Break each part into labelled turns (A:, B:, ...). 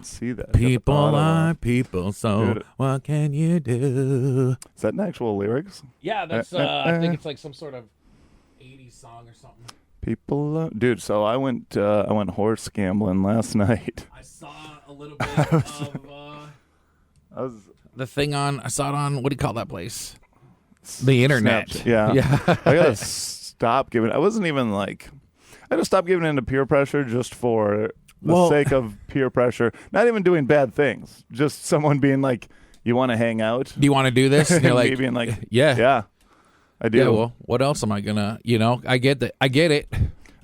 A: even see that.
B: People are people, so dude, what can you do?
A: Is that an actual lyrics?
B: Yeah, that's. I think it's like some sort of 80s song or something.
A: People, dude. So I went horse gambling last night.
B: I saw a little bit of the thing on. I saw it on. What do you call that place? The internet.
A: Snapchat. Yeah. I gotta stop giving. I wasn't even like. I just stopped giving into peer pressure just for the sake of peer pressure. Not even doing bad things. Just someone being like, "You want to hang out?
B: Do you want to do this?" And you're like,
A: being like,
B: "Yeah,
A: I do."
B: Yeah. Well, what else am I gonna? I get that. I get it.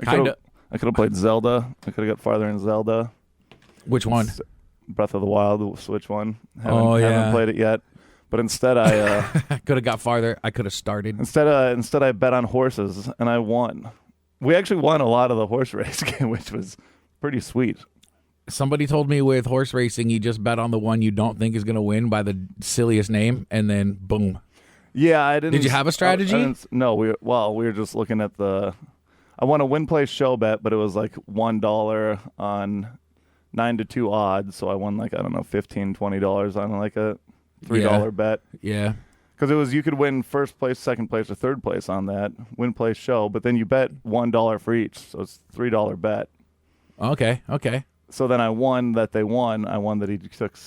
A: I could have played Zelda. I could have got farther in Zelda.
B: Which one?
A: Breath of the Wild, the Switch one. Haven't played it yet. But instead, I
B: could have got farther. I could have started.
A: Instead, I bet on horses and I won. We actually won a lot of the horse race game, which was pretty sweet.
B: Somebody told me with horse racing, you just bet on the one you don't think is going to win by the silliest name, and then boom.
A: Yeah, I didn't.
B: Did you have a strategy?
A: No, we were just looking at the. I won a win play show bet, but it was like $1 on 9-2 odds, so I won like $15, $20 on like a $3 bet.
B: Yeah.
A: Because it was you could win first place, second place, or third place on that win play show, but then you bet $1 for each, so it's $3 bet.
B: Okay.
A: So then I won that they won. I won that he took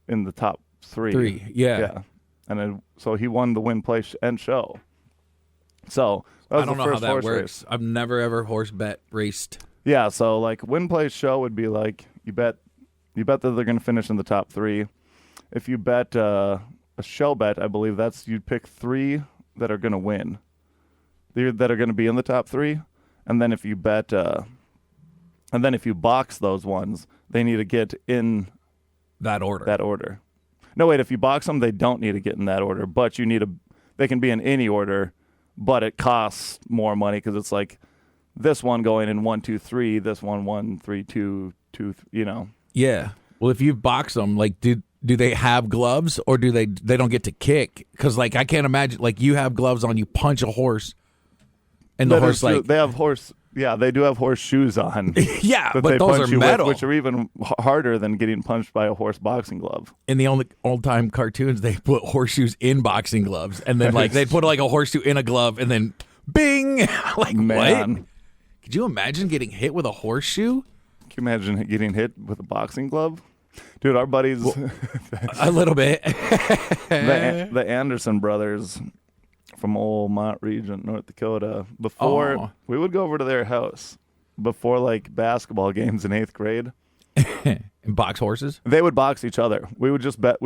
A: in the top three.
B: Yeah.
A: And so he won the win play and show. So that was
B: I don't know how that works.
A: Race.
B: I've never ever horse bet raced.
A: Yeah. So like win play show would be like you bet that they're going to finish in the top three. If you bet. A show bet, I believe you'd pick 3 that are going to win, that are going to be in the top 3, and then if you bet, and then if you box those ones, they need to get in
B: that order.
A: No, wait, if you box them, they don't need to get in that order, but they can be in any order, but it costs more money because it's like this one going in 1, 2, 3, this one 1, 3, 2, 2,
B: Yeah. Well, if you box them, like, do they have gloves or do they don't get to kick? Because, like, I can't imagine, like, you have gloves on, you punch a horse, and the horse, like...
A: They have horse... Yeah, they do have horse shoes on.
B: Yeah, but those are metal.
A: Which are even harder than getting punched by a horse boxing glove.
B: In the old-time cartoons, they put horseshoes in boxing gloves, and then, like, they put, like, a horseshoe in a glove, and then, bing! Like,
A: man.
B: What? Could you imagine getting hit with a horseshoe?
A: Can you imagine getting hit with a boxing glove? Dude, our buddies...
B: a little bit.
A: the Anderson brothers from old Mont Regent, North Dakota, we would go over to their house before, like, basketball games in 8th grade.
B: And box horses?
A: They would box each other. We would just bet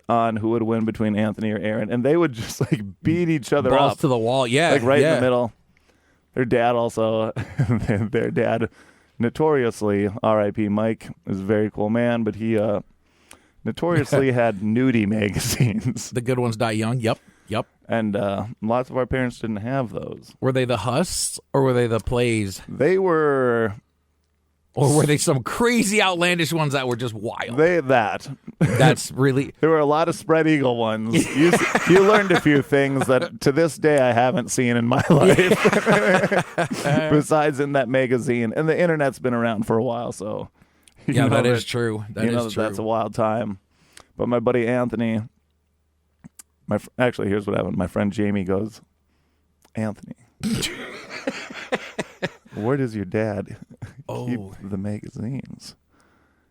A: on who would win between Anthony or Aaron, and they would just, like, beat each other
B: Balls
A: up.
B: to the wall, yeah.
A: Like, right in the middle. Their dad also... their dad... Notoriously, R.I.P. Mike is a very cool man, but he notoriously had nudie magazines.
B: The good ones die young. Yep.
A: And lots of our parents didn't have those.
B: Were they the Husks or were they the Plays?
A: They were...
B: Or were they some crazy outlandish ones that were just wild?
A: That's
B: really...
A: There were a lot of spread eagle ones. You learned a few things that to this day I haven't seen in my life. Besides in that magazine. And the internet's been around for a while, so...
B: Yeah, that is true. That is true.
A: That's a wild time. But my buddy Anthony... Actually, here's what happened. My friend Jamie goes, Anthony... Where does your dad keep the magazines?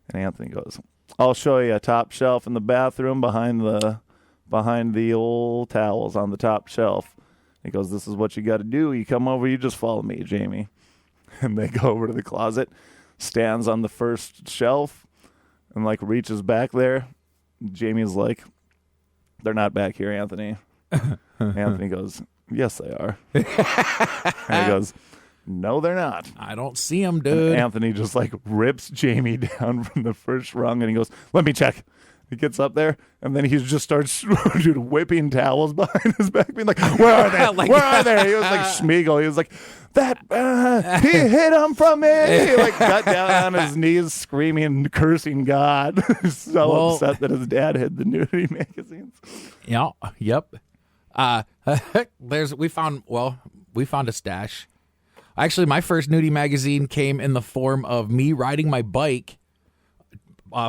A: And Anthony goes, I'll show you a top shelf in the bathroom behind the old towels on the top shelf. He goes, this is what you got to do. You come over, you just follow me, Jamie. And they go over to the closet, stands on the first shelf, and like reaches back there. Jamie's like, they're not back here, Anthony. Anthony goes, yes, they are. And he goes, no, they're not.
B: I don't see them, dude.
A: And Anthony just like rips Jamie down from the first rung, and he goes, let me check. He gets up there, and then he just starts whipping towels behind his back, being like, where are they? Where are they? He was like Schmeagol. He was like, he hid him from me. He like got down on his knees, screaming, cursing God. So upset that his dad hid the nudity magazines.
B: Yeah, yep. We found a stash. Actually, my first nudie magazine came in the form of me riding my bike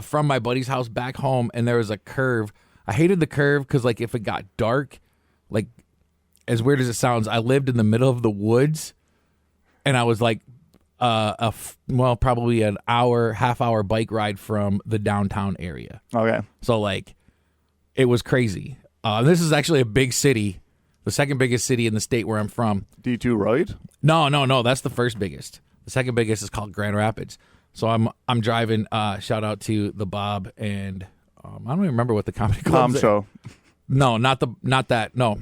B: from my buddy's house back home, and there was a curve. I hated the curve because, like, if it got dark, like, as weird as it sounds, I lived in the middle of the woods, and I was like probably an half-hour bike ride from the downtown area.
A: Okay.
B: So, like, it was crazy. This is actually a big city, the second biggest city in the state where I'm from.
A: D2 right?
B: No. That's the first biggest. The second biggest is called Grand Rapids. So I'm driving. Shout out to the Bob and I don't even remember what the comedy club is.
A: Show.
B: No, not that. No.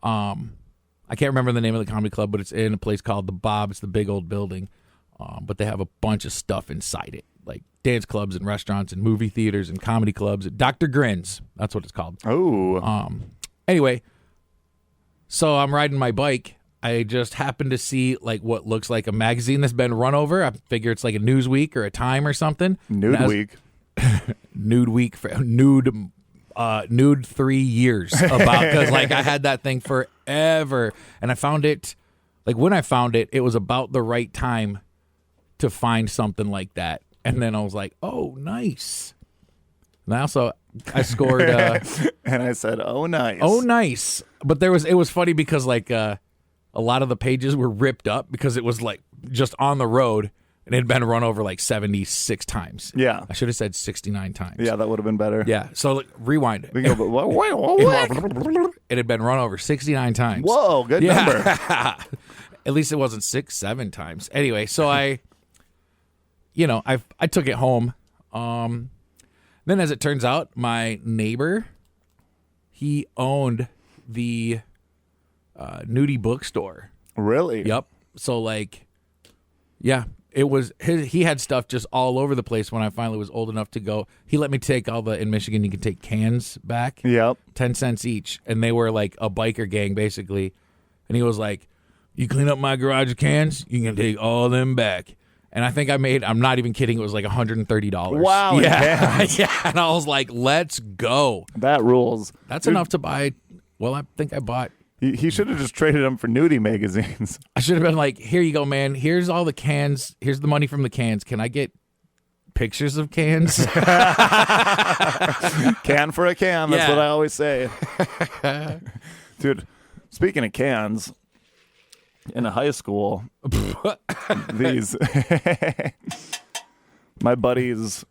B: I can't remember the name of the comedy club, but it's in a place called the Bob. It's the big old building, but they have a bunch of stuff inside it, like dance clubs and restaurants and movie theaters and comedy clubs. Dr. Grins, that's what it's called.
A: Oh.
B: Anyway, so I'm riding my bike. I just happened to see like what looks like a magazine that's been run over. I figure it's like a Newsweek or a Time or something.
A: Nude Week.
B: Nude Week for nude 3 years about, because like I had that thing forever, and I found it like when I found it, it was about the right time to find something like that, and then I was like, oh, nice. And I scored
A: and I said, oh, nice, but it was funny because like a lot of the pages were ripped up because it was like just on the road. And it had been run over like 76 times. Yeah.
B: I should have said 69 times.
A: Yeah, that would have been better.
B: Yeah. So like, rewind it.
A: What?
B: It had been run over 69 times.
A: Whoa, good number.
B: At least it wasn't 6-7 times. Anyway, so I took it home. Then as it turns out, my neighbor, he owned the nudie bookstore.
A: Really?
B: Yep. So like, yeah. It was he had stuff just all over the place when I finally was old enough to go. He let me take in Michigan, you can take cans back.
A: Yep.
B: 10 cents each. And they were like a biker gang, basically. And he was like, you clean up my garage of cans, you can take all of them back. And I think I'm not even kidding, it was like $130.
A: Wow.
B: Yeah. Yeah. And I was like, let's go.
A: That rules.
B: That's enough to buy. Well, I think I bought.
A: He should have just traded them for nudie magazines.
B: I should have been like, here you go, man. Here's all the cans. Here's the money from the cans. Can I get pictures of cans?
A: Can for a can. That's what I always say. Dude, speaking of cans, in a high school, my buddies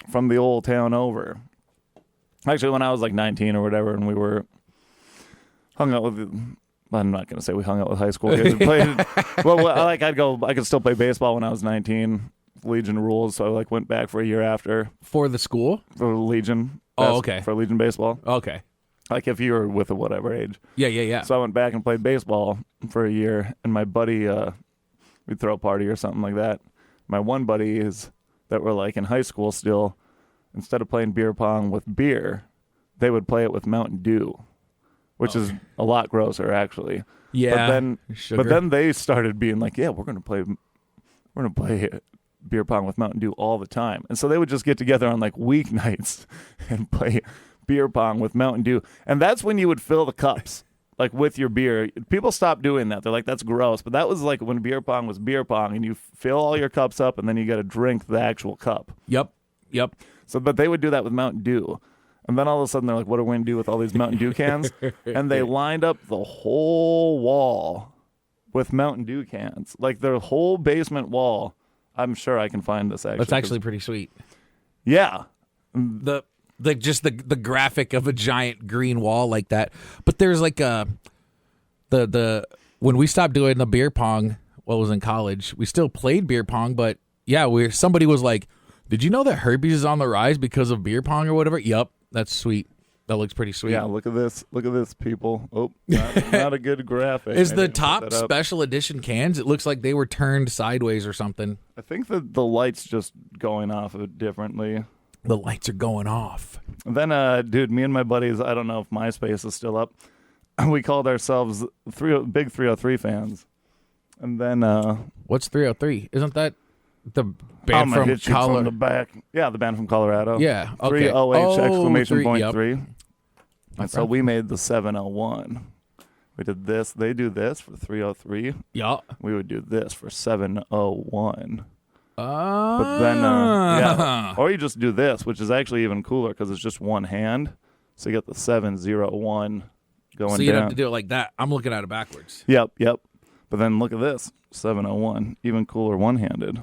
A: from the old town over. Actually, when I was like 19 or whatever, and we were hung out with. I'm not going to say we hung out with high school kids. I could still play baseball when I was 19. Legion rules, so I like went back for a year after.
B: For the school?
A: For Legion.
B: Oh, okay.
A: For Legion baseball.
B: Okay.
A: Like if you were with a whatever age.
B: Yeah.
A: So I went back and played baseball for a year, and my buddy, we'd throw a party or something like that. My one buddy that were like in high school still, instead of playing beer pong with beer, they would play it with Mountain Dew. Which is a lot grosser, actually.
B: Yeah.
A: But then they started being like, "Yeah, we're gonna play beer pong with Mountain Dew all the time." And so they would just get together on like weeknights and play beer pong with Mountain Dew. And that's when you would fill the cups like with your beer. People stopped doing that. They're like, "That's gross." But that was like when beer pong was beer pong, and you fill all your cups up, and then you got to drink the actual cup.
B: Yep.
A: So, but they would do that with Mountain Dew. And then all of a sudden they're like, what are we going to do with all these Mountain Dew cans? And they lined up the whole wall with Mountain Dew cans. Like their whole basement wall. I'm sure I can find this actually.
B: That's actually pretty sweet.
A: Yeah.
B: The graphic of a giant green wall like that. But there's like when we stopped doing the beer pong, well, it was in college, we still played beer pong, but yeah, somebody was like, did you know that herpes is on the rise because of beer pong or whatever? Yep. That's sweet. That looks pretty sweet.
A: Yeah, look at this. Look at this, people. Oh, not a good graphic.
B: Is the top special edition cans? It looks like they were turned sideways or something.
A: I think that the light's just going off it differently.
B: The lights are going off.
A: And then, dude, me and my buddies, I don't know if MySpace is still up. We called ourselves big 303 fans. And then...
B: What's 303? Isn't that... The band from
A: Colorado. From the back. Yeah, the band from Colorado.
B: Yeah. Okay.
A: 3OH exclamation point 3.
B: Yep.
A: And so we made the 701. We did this. They do this for 303.
B: Yeah.
A: We would do this for 701.
B: Oh.
A: But then, or you just do this, which is actually even cooler because it's just one hand. So you get the 701 going down.
B: So you'd have to do it like that. I'm looking at it backwards.
A: Yep. But then look at this, 701, even cooler one-handed.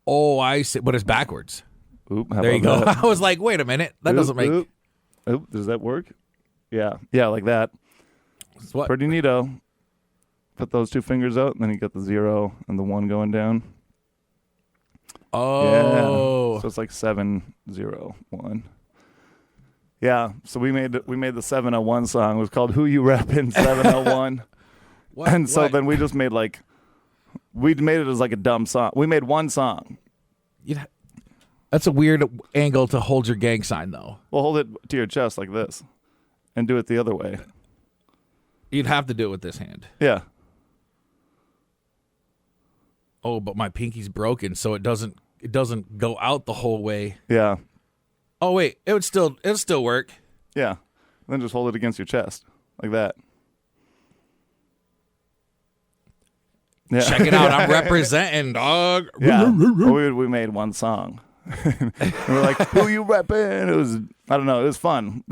B: Oh, I see. But it's backwards.
A: Oop,
B: there you go.
A: That?
B: I was like, wait a minute. That doesn't make...
A: Oop, does that work? Yeah, like that.
B: What?
A: Pretty neato. Put those two fingers out, and then you got the 0 and the 1 going down.
B: Oh.
A: Yeah. So it's like 701. Yeah, so we made the 701 song. It was called Who You Reppin' 701. And so then we just made we made it as like a dumb song. We made one song.
B: That's a weird angle to hold your gang sign, though.
A: Well, hold it to your chest like this and do it the other way.
B: You'd have to do it with this hand.
A: Yeah.
B: Oh, but my pinky's broken, so it doesn't go out the whole way.
A: Yeah.
B: Oh wait, it'll still work.
A: Yeah. Then just hold it against your chest like that. Yeah.
B: Check it out. I'm representing, dog.
A: Yeah. we made one song. And we're like, who you repping? It was, I don't know, it was fun.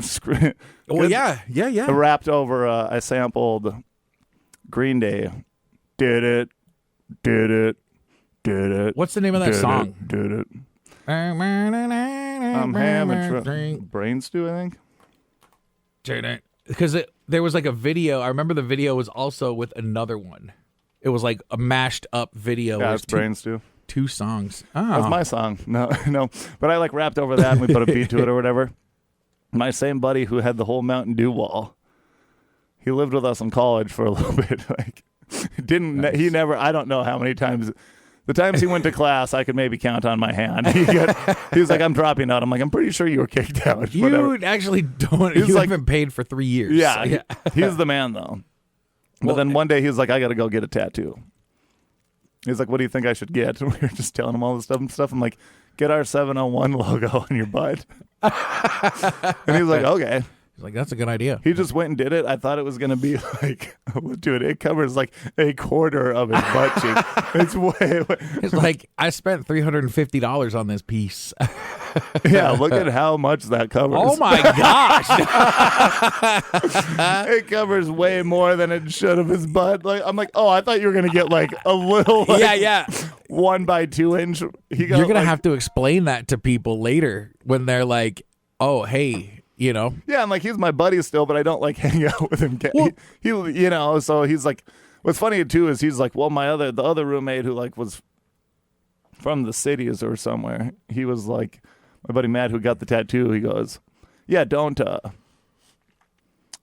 B: Oh, yeah.
A: I rapped over, I sampled Green Day. Did it.
B: What's the name of that song?
A: Did it. I'm having brain stew, I think.
B: Because there was like a video. I remember the video was also with another one. It was like a mashed up video.
A: Yeah, it's brain stew.
B: 2 songs. Oh.
A: That's my song. No. But I like rapped over that and we put a beat to it or whatever. My same buddy who had the whole Mountain Dew wall, he lived with us in college for a little bit. He never, I don't know how many times, the times he went to class, I could maybe count on my hand. He was like, I'm dropping out. I'm like, I'm pretty sure you were kicked out.
B: You
A: whatever.
B: Actually don't, you haven't paad for 3 years.
A: Yeah. He's the man though. But then one day he was like, I got to go get a tattoo. He's like, what do you think I should get? And we were just telling him all this stuff. I'm like, get our 701 logo on your butt. And he's like, okay.
B: He's like, that's a good idea.
A: He just went and did it. I thought it was going to be like, dude, it covers like a quarter of his butt cheek. It's way.
B: It's like, I spent $350 on this piece.
A: Yeah, look at how much that covers.
B: Oh my gosh.
A: It covers way more than it should of his butt. Like, I'm like, oh, I thought you were going to get like a little, like, 1 by 2 inch. You're
B: going to have to explain that to people later when they're like, oh, hey. You know?
A: Yeah, I'm like, he's my buddy still, but I don't like hang out with him. Well, he so he's like, what's funny too is he's like, well, the other roommate who like was from the cities or somewhere, he was like, my buddy Matt who got the tattoo, he goes, yeah, don't,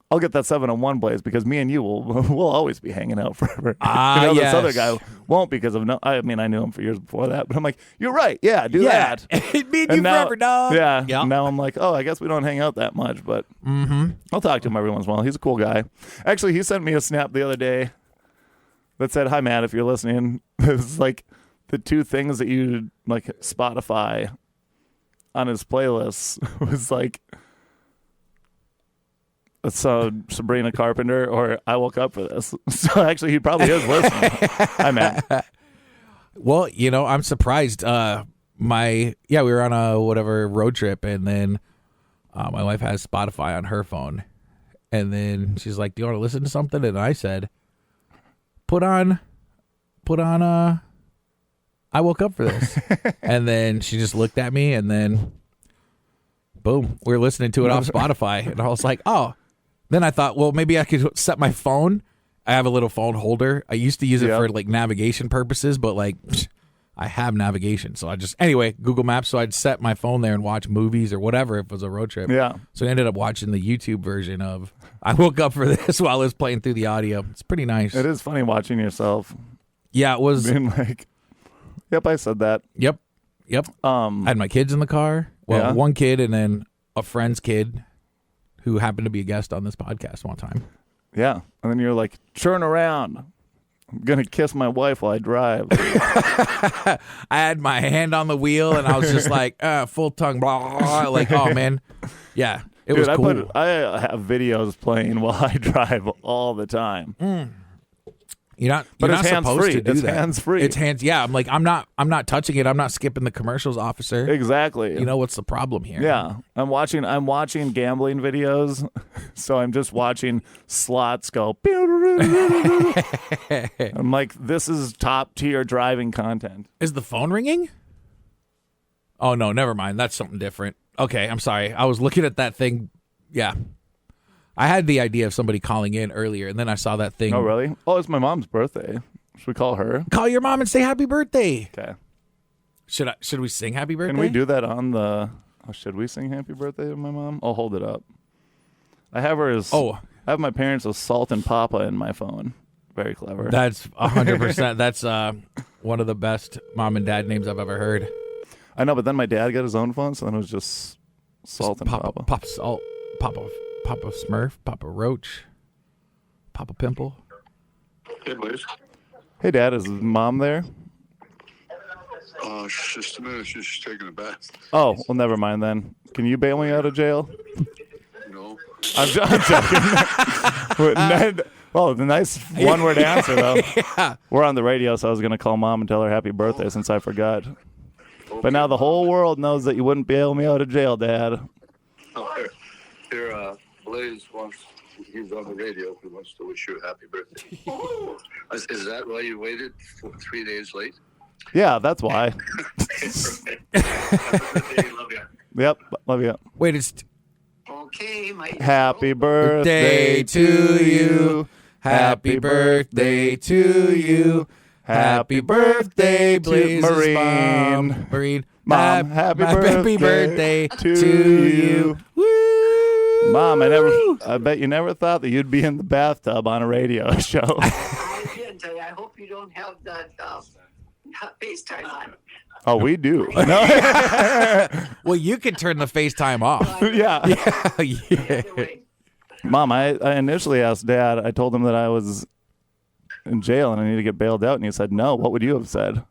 A: I'll get that 701 Blaze because me and you will always be hanging out forever. This other guy won't because of I knew him for years before that, but I'm like, you're right. Yeah, do that.
B: Me and you forever, dog.
A: Yeah. Now I'm like, oh, I guess we don't hang out that much, but I'll talk to him every once in a while. He's a cool guy. Actually, he sent me a snap the other day that said, hi, Matt, if you're listening. It's like the 2 things that you like Spotify on his playlists was like, so Sabrina Carpenter or I Woke Up for This. So actually he probably is listening. Hi, Matt.
B: Well, I'm surprised. We were on a whatever road trip and then my wife has Spotify on her phone. And then she's like, do you want to listen to something? And I said, put on I Woke Up for This. And then she just looked at me and then boom, we were listening to it off Spotify. And I was like, oh. Then I thought, well, maybe I could set my phone. I have a little phone holder. I used to use it for like navigation purposes, but like I have navigation. So anyway, Google Maps. So I'd set my phone there and watch movies or whatever if it was a road trip.
A: Yeah.
B: So I ended up watching the YouTube version of I Woke Up for This while it was playing through the audio. It's pretty nice.
A: It is funny watching yourself.
B: Yeah, it was.
A: Being like, yep, I said that.
B: Yep. I had my kids in the car. Well, one kid and then a friend's kid who happened to be a guest on this podcast one time.
A: Yeah. And then you're like, turn around. I'm going to kiss my wife while I drive.
B: I had my hand on the wheel and I was just like, full tongue, blah, blah, blah, like, oh, man. Yeah. It was cool.
A: I have videos playing while I drive all the time.
B: You're not
A: it's
B: supposed to do
A: it's
B: that.
A: hands-free.
B: It's hands. Yeah, I'm like, I'm not touching it. I'm not skipping the commercials, officer.
A: Exactly.
B: You know what's the problem here?
A: Yeah, I'm watching gambling videos, so I'm just watching slots go. I'm like, this is top tier driving content.
B: Is the phone ringing? Oh no, never mind. That's something different. Okay, I'm sorry. I was looking at that thing. Yeah. I had the idea of somebody calling in earlier, and then I saw that thing.
A: Oh, really? Oh, it's my mom's birthday. Should we call her?
B: Call your mom and say happy birthday.
A: Okay.
B: Should we sing happy birthday?
A: Can we do that on the... Oh, should we sing happy birthday to my mom? I'll hold it up. I have her as... I have my parents as Salt and Papa in my phone. Very clever.
B: That's 100%. That's one of the best mom and dad names I've ever heard.
A: I know, but then my dad got his own phone, so then it was just Salt and Papa.
B: Papa Salt, Papa Smurf, Papa Roach, Papa Pimple.
C: Hey, Blaise.
A: Hey, Dad, is Mom there?
C: Just a minute. She's taking a bath.
A: Oh, well, never mind then. Can you bail me out of jail?
C: No.
A: I'm joking. Well, the nice one-word answer, though.
B: Yeah.
A: We're on the radio, so I was going to call Mom and tell her happy birthday since I forgot. Okay. But now the whole world knows that you wouldn't bail me out of jail, Dad.
C: Here, Blaise he's on the report. He wants to wish you a happy birthday. Is that why you waited 3 days late?
A: Yeah, that's why.
C: Love you.
A: Yep, love you.
B: Wait, it's...
C: Okay, my...
A: Happy birthday to you. Happy birthday to you. Happy birthday, Blaise's
B: Marine.
A: Mom, happy birthday to you.
B: Woo!
A: Mom, I bet you never thought that you'd be in the bathtub on a radio show.
D: I didn't tell you. I hope you don't have that FaceTime on.
A: Oh, we do. No.
B: Well, you can turn the FaceTime off.
A: Yeah.
B: Yeah.
A: Mom, I initially asked Dad, I told him that I was in jail and I need to get bailed out, and he said no. What would you have said?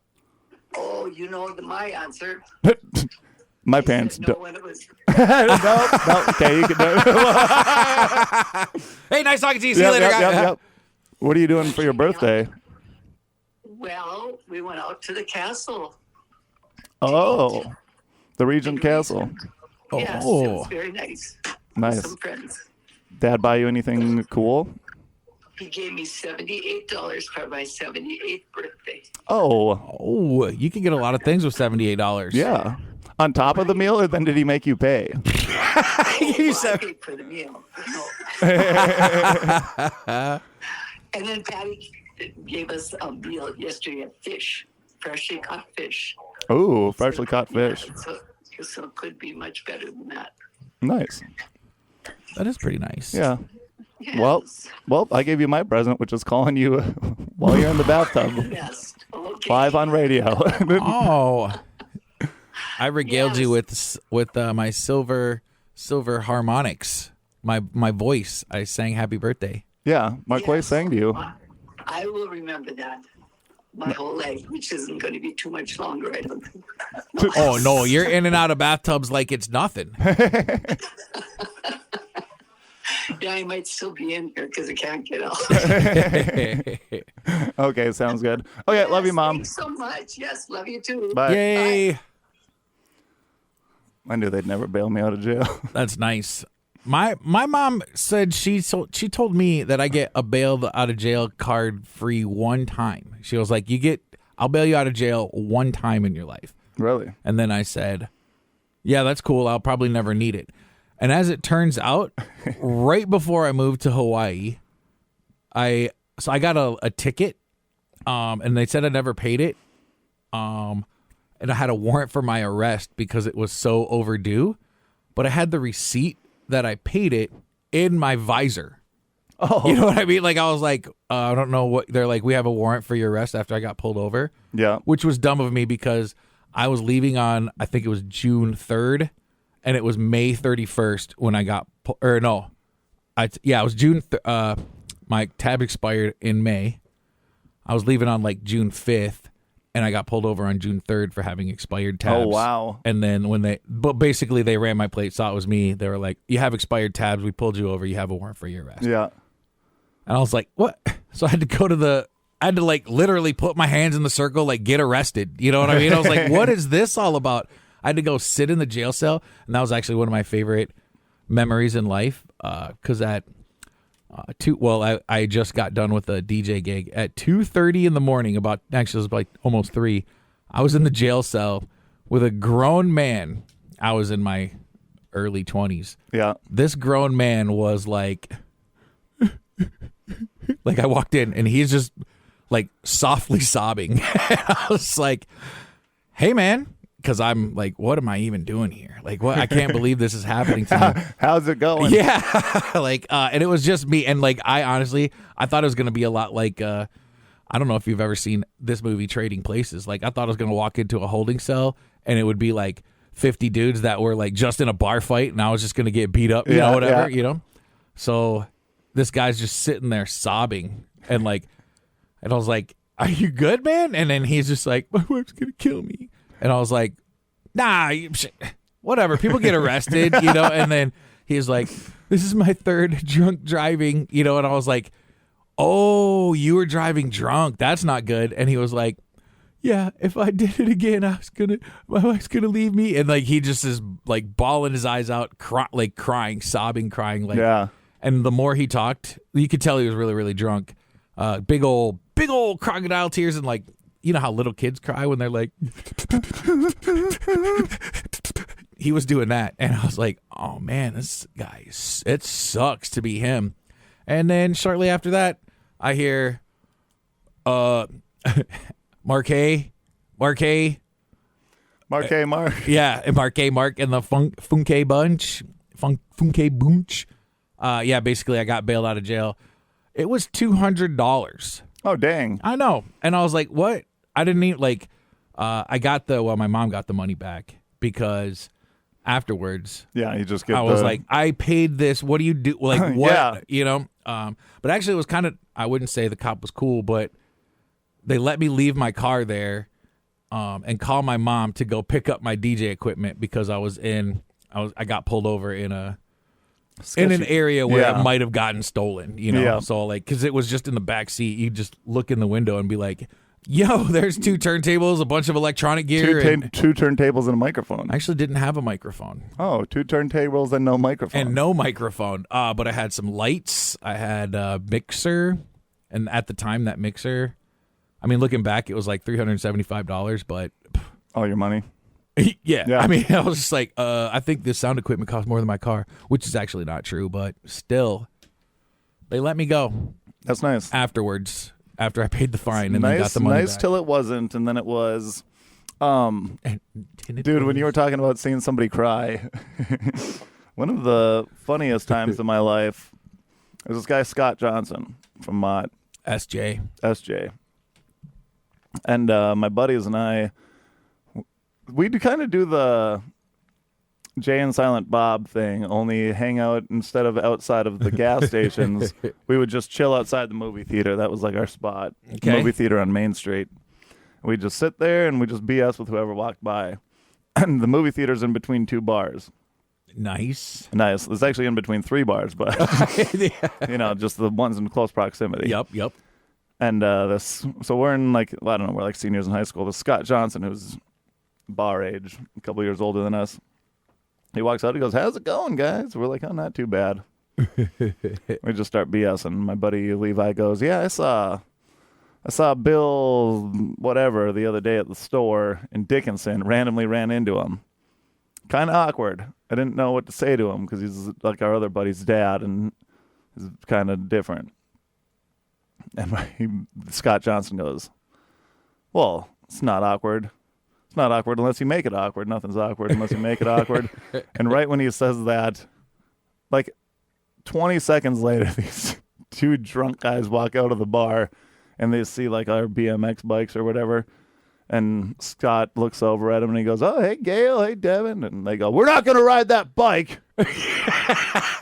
D: Oh, you know my answer.
A: My parents
D: don't.
A: don't.
D: When it was...
A: no. Okay, you can do it.
B: Hey, nice talking to you. See you later, guys.
A: Yep. What are you doing for your birthday?
D: Well, we went out to the castle.
A: Oh, the Regent Castle.
D: Yes, it was very nice.
A: Nice.
D: With some friends.
A: Dad buy you anything cool?
D: He gave me $78 for my 78th birthday.
A: Oh,
B: you can get a lot of things with $78.
A: Yeah. On top of the meal, or then did he make you pay?
D: I paid for the meal. No. And then Patty gave us a meal yesterday of fish, freshly caught fish.
A: Oh, freshly caught fish.
D: Yeah, so it could be much better than that.
A: Nice.
B: That is pretty nice.
A: Yeah.
D: Yes.
A: Well, I gave you my present, which is calling you while you're in the bathtub.
D: Yes. Okay.
A: Live on radio.
B: Oh. I regaled you with my silver harmonics. My voice. I sang happy birthday.
A: Yeah, Marquay sang to you.
D: I will remember that my whole life, which isn't going to be too much longer, I don't think.
B: Oh, no, you're in and out of bathtubs like it's nothing.
D: Yeah, I might still be in here because I can't get out.
A: Okay, sounds good. Okay, yes, love you, Mom.
D: Thanks so much. Yes, love you too.
A: Bye.
B: Yay.
D: Bye.
A: I knew they'd never bail me out of jail.
B: That's nice. My mom said she told me that I get a bail out of jail card free one time. She was like, I'll bail you out of jail one time in your life.
A: Really?
B: And then I said, yeah, that's cool. I'll probably never need it. And as it turns out, right before I moved to Hawaii, I got a ticket, and they said I never paid it, and I had a warrant for my arrest because it was so overdue, but I had the receipt that I paid it in my visor.
A: Oh,
B: you know what I mean? Like I was like, I don't know what they're like. We have a warrant for your arrest after I got pulled over.
A: Yeah,
B: which was dumb of me because I was leaving on I think it was June 3rd. And it was May 31st when I got, it was June. My tab expired in May. I was leaving on like June 5th, and I got pulled over on June 3rd for having expired tabs.
A: Oh, wow.
B: And then but basically they ran my plate, saw it was me. They were like, you have expired tabs. We pulled you over. You have a warrant for your arrest.
A: Yeah.
B: And I was like, what? So I had to go I had to like literally put my hands in the circle, like get arrested. You know what I mean? I was like, what is this all about? I had to go sit in the jail cell. And that was actually one of my favorite memories in life. Cause I just got done with a DJ gig at 2:30 in the morning. Actually, it was like almost 3. I was in the jail cell with a grown man. I was in my early 20s.
A: Yeah.
B: This grown man was like, like I walked in and he's just like softly sobbing. I was like, hey man. Because I'm like, what am I even doing here? Like, what? I can't believe this is happening to me.
A: How's it going?
B: Yeah, like, and it was just me. And like, I thought it was going to be a lot like, I don't know if you've ever seen this movie, Trading Places. Like, I thought I was going to walk into a holding cell and it would be like 50 dudes that were like just in a bar fight, and I was just going to get beat up, you know, whatever, you know. So this guy's just sitting there sobbing, and I was like, "Are you good, man?" And then he's just like, "My wife's going to kill me." And I was like, nah, whatever. People get arrested, you know. And then he's like, this is my 3rd drunk driving, you know. And I was like, oh, you were driving drunk. That's not good. And he was like, yeah, if I did it again, my wife's gonna leave me. And like he just is like bawling his eyes out, crying, sobbing, crying. Like,
A: yeah.
B: And the more he talked, you could tell he was really, really drunk. Big old crocodile tears, and like, you know how little kids cry when they're like, he was doing that. And I was like, oh man, this guy, it sucks to be him. And then shortly after that, I hear, Marquay. Yeah, Marquay Mark and the Funke bunch. Funke bunch. Yeah, basically I got bailed out of jail. It was $200.
A: Oh, dang.
B: I know. And I was like, what? I didn't even my mom got the money back because afterwards.
A: Yeah, you just get
B: I was like, I paid this. What do you do? Like, what? Yeah. You know? But actually it was kind of, I wouldn't say the cop was cool, but they let me leave my car there and call my mom to go pick up my DJ equipment because I got pulled over in an area where it might have gotten stolen, you know? Yeah. So like, cause it was just in the back seat. You just look in the window and be like, yo, there's 2 turntables, a bunch of electronic gear.
A: Two turntables and a microphone.
B: I actually didn't have a microphone.
A: Oh, 2 turntables and no microphone. But I had some lights. I had a mixer. And at the time, that mixer, I mean, looking back, it was like $375, but. All your money?
B: Yeah. I mean, I was just like, I think this sound equipment costs more than my car, which is actually not true, but still, they let me go.
A: That's nice.
B: Afterwards. After I paid the fine and then got the money back.
A: Till it wasn't, and then it was. Dude, when you were talking about seeing somebody cry, one of the funniest times in my life was this guy Scott Johnson from Mott.
B: SJ.
A: And my buddies and I, we'd kind of do the Jay and Silent Bob thing, only hang out instead of outside of the gas stations. We would just chill outside the movie theater. That was like our spot. Okay. Movie theater on Main Street. We'd just sit there and we'd just BS with whoever walked by. And the movie theater's in between 2 bars.
B: Nice.
A: It's actually in between 3 bars, but you know, just the ones in close proximity.
B: Yep.
A: And so we're in like, I don't know, we're like seniors in high school. This Scott Johnson, who's bar age, a couple years older than us. He walks out, he goes, how's it going, guys? We're like, oh, not too bad. We just start BSing. My buddy Levi goes, yeah, I saw Bill whatever the other day at the store in Dickinson, randomly ran into him. Kind of awkward. I didn't know what to say to him because he's like our other buddy's dad and is kind of different. And Scott Johnson goes, well, it's not awkward. It's not awkward unless you make it awkward. Nothing's awkward unless you make it awkward. And right when he says that, like 20 seconds later, these 2 drunk guys walk out of the bar and they see like our BMX bikes or whatever. And Scott looks over at him and he goes, oh, hey, Gail, hey, Devin. And they go, we're not going to ride that bike.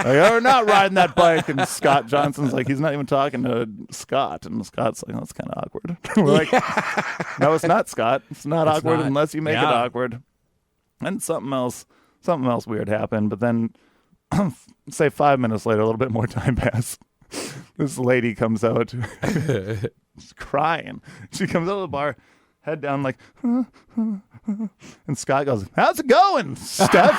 A: You're not riding that bike. And Scott Johnson's like, he's not even talking to Scott. And Scott's like, oh, that's kind of awkward. We're like, no, it's not, Scott. It's not awkward unless you make it awkward. And something else weird happened. But then, say 5 minutes later, a little bit more time passed. This lady comes out, she's crying. She comes out of the bar, head down, like, and Scott goes, how's it going, Steph?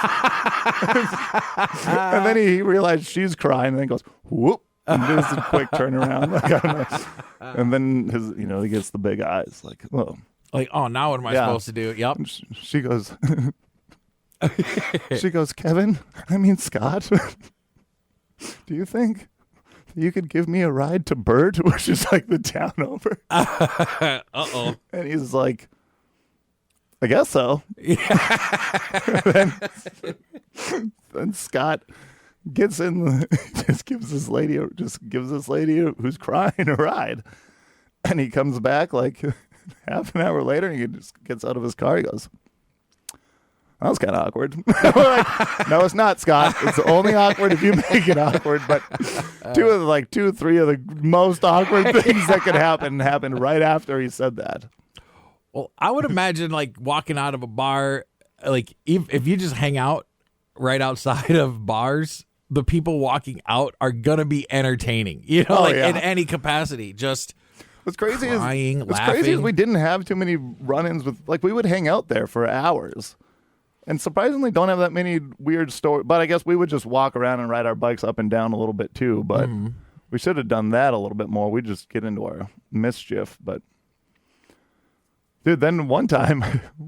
A: And then he realized she's crying, and then goes, whoop, and does a quick turnaround. Like, I don't know. And then he gets the big eyes, like, oh.
B: Like, oh, now what am I supposed to do? Yep.
A: She goes, Kevin, Scott, do you think you could give me a ride to Bird, which is like the town over?
B: Uh-oh.
A: And he's like, I guess so. then Scott gets in, gives this lady who's crying a ride. And he comes back like half an hour later, and he just gets out of his car. He goes, that was kind of awkward. We're like, no, it's not, Scott. It's only awkward if you make it awkward. But two or three of the most awkward things that could happen happened right after he said that.
B: Well, I would imagine like walking out of a bar, like if you just hang out right outside of bars, the people walking out are gonna be entertaining. In any capacity. Just
A: what's crazy
B: crying, laughing.
A: What's crazy is we didn't have too many run-ins with, like, we would hang out there for hours. And surprisingly, don't have that many weird stories. But I guess we would just walk around and ride our bikes up and down a little bit too. But we should have done that a little bit more. We'd just get into our mischief. But dude, then one time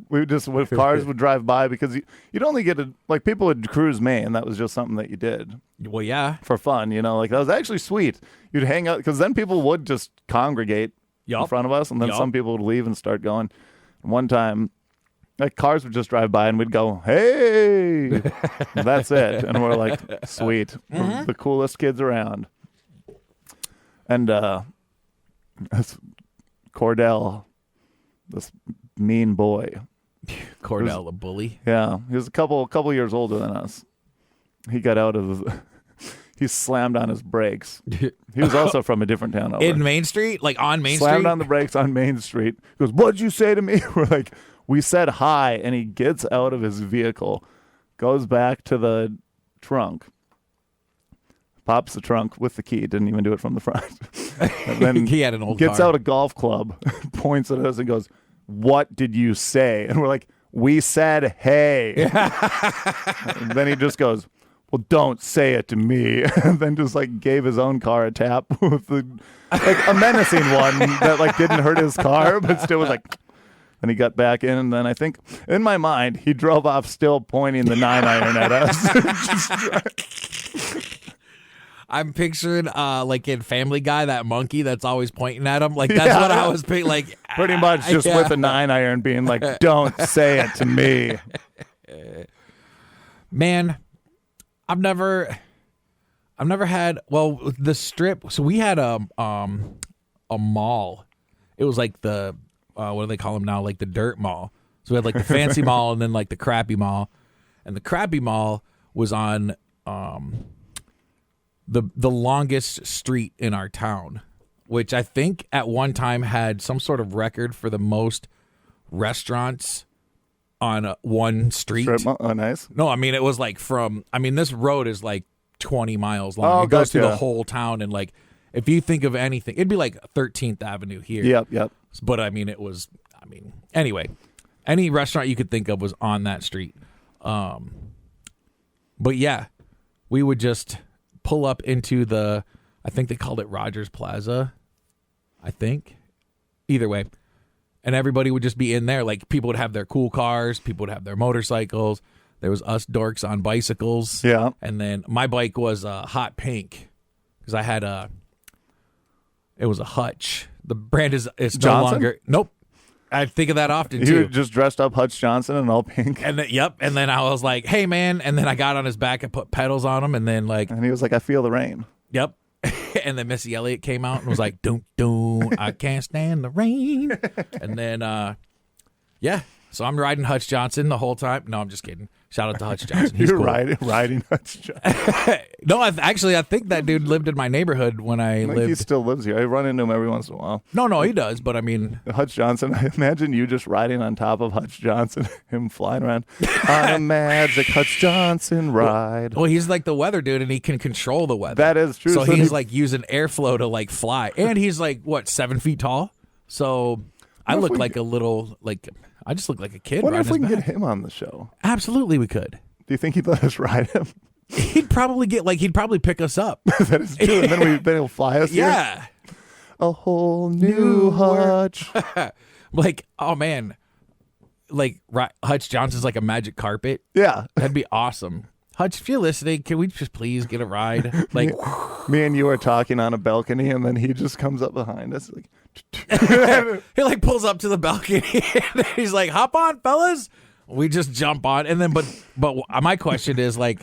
A: we would just, with cars would drive by, because you'd only get people would cruise Maine. That was just something that you did.
B: Well, yeah,
A: for fun. Like, that was actually sweet. You'd hang out, because then people would just congregate in front of us, and then some people would leave and start going. And one time, like, cars would just drive by and we'd go, hey, that's it. And we're like, sweet. We're the coolest kids around. And Cordell, this mean boy.
B: Cordell, the bully.
A: Yeah. He was a couple years older than us. He got out of he slammed on his brakes. He was also from a different town over.
B: In Main Street? Like on Main Street?
A: Slammed on the brakes on Main Street. He goes, what'd you say to me? We're like, we said hi, and he gets out of his vehicle, goes back to the trunk, pops the trunk with the key, didn't even do it from the front. And then
B: he had an old
A: gets
B: car.
A: out a golf club, points at us and goes, what did you say? And we're like, we said hey. And then he just goes, well, don't say it to me. And then just like gave his own car a tap with a menacing one that didn't hurt his car, but still was like. And he got back in, and then I think, in my mind, he drove off still pointing the 9-iron at us.
B: I'm picturing, in Family Guy, that monkey that's always pointing at him. Like, that's what I was picturing.
A: Pretty much just with a 9-iron being like, don't say it to me.
B: Man, I've never had, the Strip. So we had a mall. It was like the... what do they call them now? Like the dirt mall. So we had the fancy mall and then the crappy mall. And the crappy mall was on the longest street in our town, which I think at one time had some sort of record for the most restaurants on one street.
A: Strip mall? Oh, nice.
B: No, it was this road is 20 miles long. It goes through the whole town, and if you think of anything, it'd be like 13th Avenue here.
A: Yep.
B: But it was, anyway, any restaurant you could think of was on that street. But yeah, we would just pull up into I think they called it Rogers Plaza, I think. Either way. And everybody would just be in there. People would have their cool cars. People would have their motorcycles. There was us dorks on bicycles.
A: Yeah.
B: And then my bike was hot pink because I had it was a Hutch. The brand is no longer. Nope. I think of that often too.
A: You just dressed up Hutch Johnson in all pink.
B: And then, and then I was like, "Hey man!" And then I got on his back and put pedals on him, and then
A: and he was like, "I feel the rain."
B: Yep. And then Missy Elliott came out and was like, "Don't, I can't stand the rain." And then, yeah, So I'm riding Hutch Johnson the whole time. No, I'm just kidding. Shout out to Hutch Johnson. He's
A: You're
B: cool.
A: riding Hutch Johnson.
B: No, I think that dude lived in my neighborhood when I lived.
A: He still lives here. I run into him every once in a while.
B: No, he does. But I mean,
A: Hutch Johnson. I imagine you just riding on top of Hutch Johnson, him flying around on a magic Hutch Johnson ride.
B: well, he's like the weather dude, and he can control the weather.
A: That is true.
B: So he's like using airflow to like fly, and he's like 7 feet tall. So I look like a little I just look like a kid.
A: Wonder if we can
B: back.
A: get him on the show.
B: Absolutely, we could.
A: Do you think he'd let us ride him?
B: He'd probably pick us up.
A: That is true. And then he'll fly us here.
B: Yeah.
A: A whole new Hutch.
B: Oh man. Hutch Johnson's like a magic carpet.
A: Yeah.
B: That'd be awesome. Hutch, if you're listening, can we just please get a ride?
A: Me and you are talking on a balcony, and then he just comes up behind us.
B: He pulls up to the balcony and he's like, hop on, fellas. We just jump on. And then, but my question is I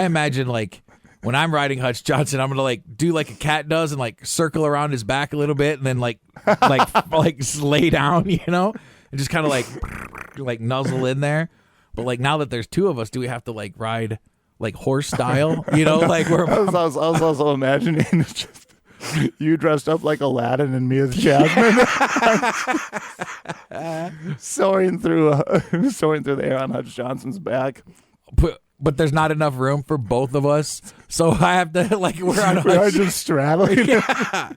B: imagine when I'm riding Hutch Johnson, I'm going to do like a cat does and circle around his back a little bit and then lay down, and just kind of nuzzle in there. But now that there's two of us, do we have to ride horse style? We're
A: I was also imagining just you dressed up like Aladdin and me as Jasmine, soaring through the air on Hutch Johnson's back.
B: But there's not enough room for both of us, so I have to we're on.
A: We are just straddling.
B: Yeah.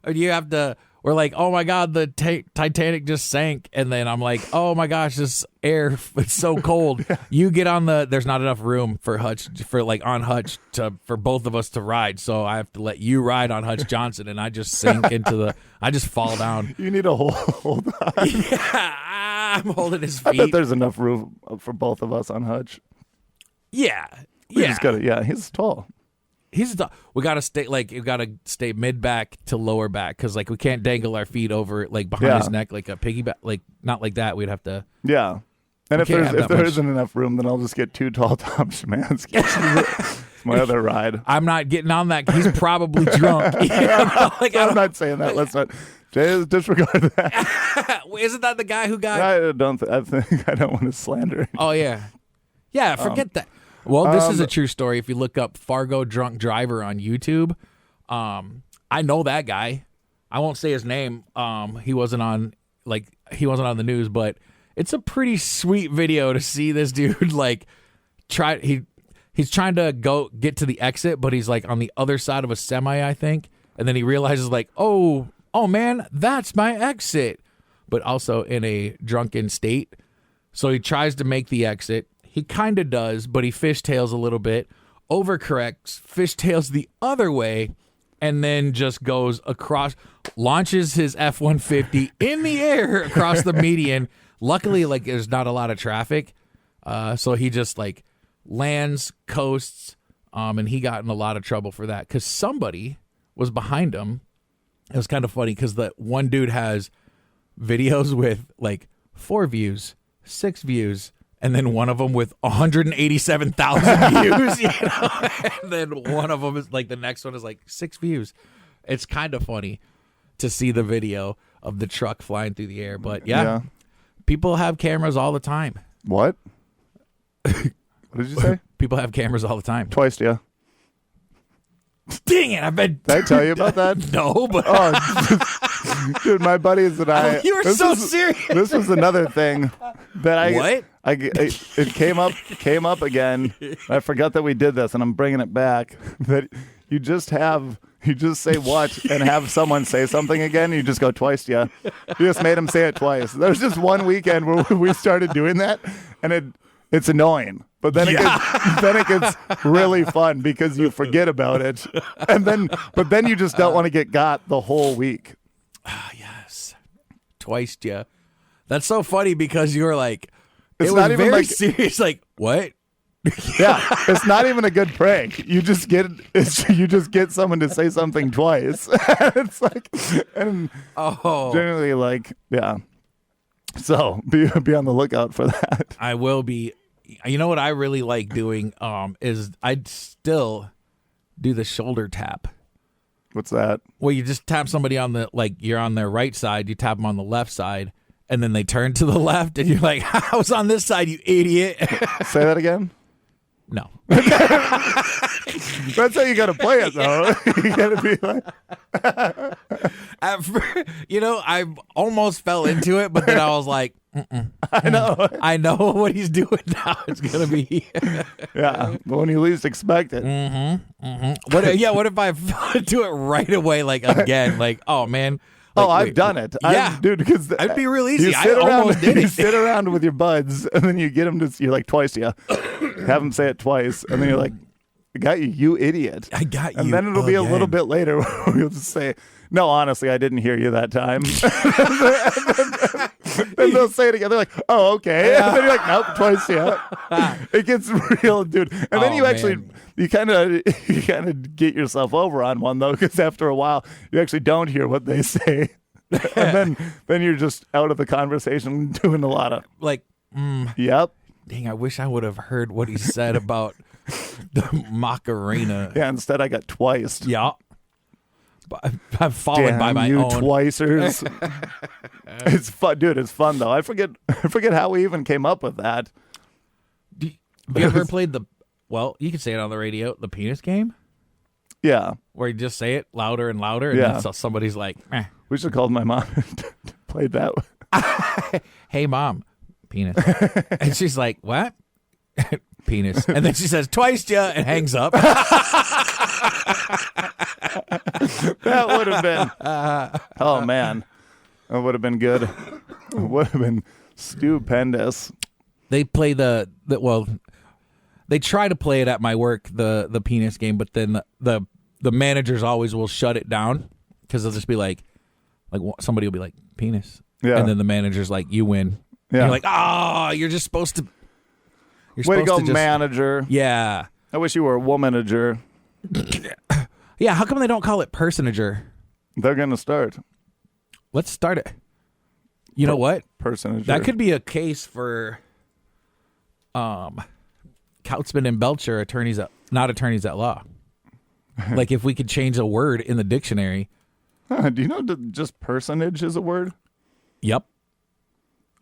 B: Or you have to. We're like, oh my God, the Titanic just sank, and then I'm like, oh my gosh, this air, it's so cold. Yeah. You get on there's not enough room for Hutch on Hutch for both of us to ride, so I have to let you ride on Hutch Johnson, and I just sink I just fall down.
A: You need a hold on.
B: Yeah, I'm holding his feet.
A: I bet there's enough room for both of us on Hutch.
B: Yeah,
A: he's tall.
B: We gotta stay mid back to lower back because we can't dangle our feet over behind his neck like a piggyback, not like that. We'd have to.
A: Yeah, and if there isn't enough room, then I'll just get two tall Tom Szymanski. It's my other ride.
B: I'm not getting on that. He's probably drunk.
A: I'm not saying that. Let's not. Jay, disregard that.
B: Isn't that the guy who got?
A: I don't want to slander him.
B: Oh yeah, forget that. Well, this is a true story. If you look up Fargo drunk driver on YouTube, I know that guy. I won't say his name. He wasn't on the news, but it's a pretty sweet video to see this dude he's trying to get to the exit, but he's on the other side of a semi, I think, and then he realizes oh man, that's my exit, but also in a drunken state. So he tries to make the exit. He kind of does, but he fishtails a little bit, overcorrects, fishtails the other way, and then just goes across, launches his F-150 in the air across the median. Luckily, there's not a lot of traffic, so he just lands, coasts, and he got in a lot of trouble for that because somebody was behind him. It was kind of funny because the one dude has videos with 4 views, 6 views, and then one of them with 187,000 views, and then one of them is the next one is 6 views. It's kind of funny to see the video of the truck flying through the air, but yeah. People have cameras all the time.
A: What? What did you say?
B: People have cameras all the time.
A: Twice, yeah.
B: Dang it!
A: Did I tell you about that?
B: No, but
A: dude, my buddies and I.
B: You were so serious.
A: This was another thing that
B: What?
A: It came up again. I forgot that we did this, and I'm bringing it back. That you just say what and have someone say something again. You just go twice, yeah. You just made him say it twice. There was just one weekend where we started doing that, and it's annoying. But then it gets really fun because you forget about it, but then you just don't want to get got the whole week.
B: Yes, twice, yeah. That's so funny because you were
A: it's
B: it
A: not
B: was
A: even
B: very serious. What?
A: Yeah, it's not even a good prank. You just get someone to say something twice. It's generally yeah. So be on the lookout for that.
B: I will be. You know what I really like doing is I'd still do the shoulder tap.
A: What's that?
B: Well, you just tap somebody on the you're on their right side, you tap them on the left side, and then they turn to the left, and you're like, I was on this side, you idiot.
A: Say that again.
B: No.
A: That's how you got to play it, though. You got to be like,
B: I almost fell into it, but then I was like, I know what he's doing now. It's gonna be
A: yeah. But when you least expect it,
B: What if I fell into it right away? Like again, like oh man. Like,
A: I've done it.
B: Yeah,
A: dude. Because
B: it'd be real easy. I
A: around,
B: almost did it.
A: You sit around with your buds, and then you get them to. You're like twice, yeah. Have them say it twice, and then you're like, "I got you, you idiot."
B: I got you.
A: And then it'll be a little bit later where you'll just say, "No, honestly, I didn't hear you that time." Then they'll say it again. They're like, "Oh, okay." And then you're like, "Nope, twice, yeah." It gets real, dude. And then you actually. Man. You kind of get yourself over on one though, because after a while you actually don't hear what they say, and then you're just out of the conversation doing a lot of
B: like,
A: yep.
B: Dang, I wish I would have heard what he said about the Macarena.
A: Yeah, instead I got twice.
B: Yeah, I've fallen by my
A: you
B: own.
A: Twicers. It's fun, dude. It's fun though. I forget how we even came up with that.
B: Do you ever played the? Well, you can say it on the radio, the penis game?
A: Yeah.
B: Where you just say it louder and louder, and then so somebody's like, eh.
A: We should have called my mom and played that.
B: Hey, Mom, penis. And she's like, what? Penis. And then she says, twice, yeah, and hangs up.
A: That would have been, oh, man. That would have been good. It would have been stupendous.
B: They play they try to play it at my work, the penis game, but then the managers always will shut it down because they'll just be like somebody will be like penis, and then the manager's like, you win. Yeah. You're like, you're just supposed to.
A: Way to go, manager.
B: Yeah.
A: I wish you were a womanager.
B: Yeah. How come they don't call it personager?
A: They're gonna start.
B: Let's start it. You know what?
A: Personager.
B: That could be a case for. Kautzman and Belcher, not attorneys at law. Like if we could change a word in the dictionary.
A: Do you know that just personage is a word?
B: Yep.